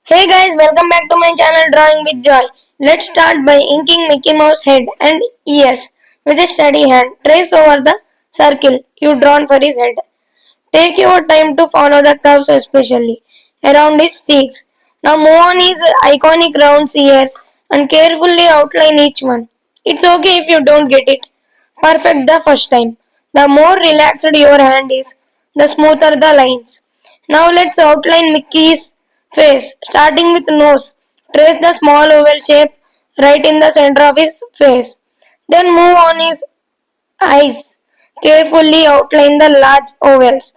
Hey guys, welcome back to my channel Drawing with Joy. Let's start by inking Mickey Mouse head and ears with a steady hand. Trace over the circle you drawn for his head. Take your time to follow the curves especially around his cheeks. Now move on his iconic round ears and carefully outline each one. It's okay if you don't get it perfect the first time. The more relaxed your hand is, the smoother the lines. Now let's outline Mickey's face, starting with nose. Trace the small oval shape right in the center of his face. Then move on his eyes. Carefully outline the large ovals,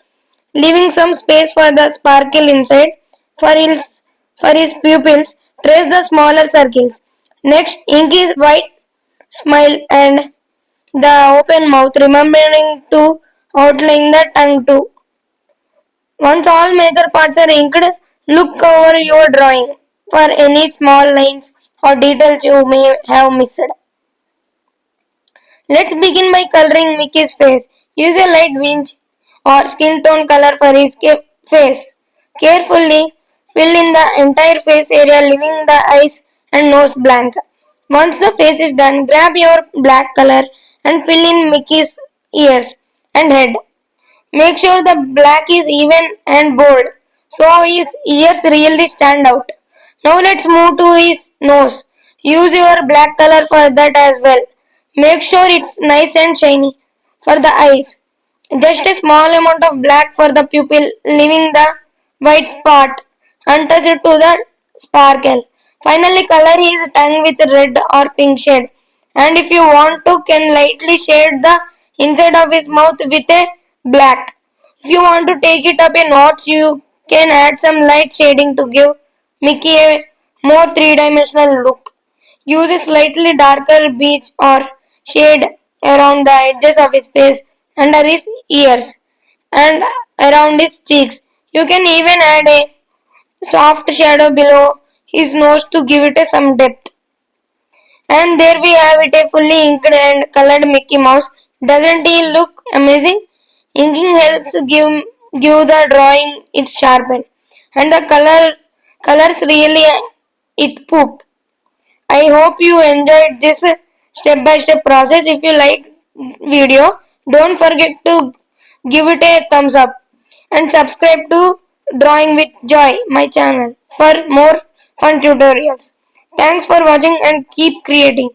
leaving some space for the sparkle inside. For his pupils, trace the smaller circles. Next, ink his white smile and the open mouth, remembering to outline the tongue too. Once all major parts are inked, look over your drawing for any small lines or details you may have missed. Let's begin by coloring Mickey's face. Use a light winch or skin tone color for his face. Carefully fill in the entire face area, leaving the eyes and nose blank. Once the face is done, grab your black color and fill in Mickey's ears and head. Make sure the black is even and bold so his ears really stand out. Now let's move to his nose. Use your black color for that as well. Make sure it's nice and shiny for the eyes. Just a small amount of black for the pupil, leaving the white part untouched to the sparkle. Finally, color his tongue with red or pink shade. And if you want to, can lightly shade the inside of his mouth with a black. If you want to take it up a notch, you can add some light shading to give Mickey a more three-dimensional look. Use a slightly darker beige or shade around the edges of his face, under his ears, and around his cheeks. You can even add a soft shadow below his nose to give it some depth. And there we have it, a fully inked and colored Mickey Mouse. Doesn't he look amazing? Inking helps give the drawing its sharpen, and the colors really it poop. I hope you enjoyed this step by step process. If you like video, don't forget to give it a thumbs up and subscribe to Drawing with Joy, my channel, for more fun tutorials. Thanks for watching and keep creating.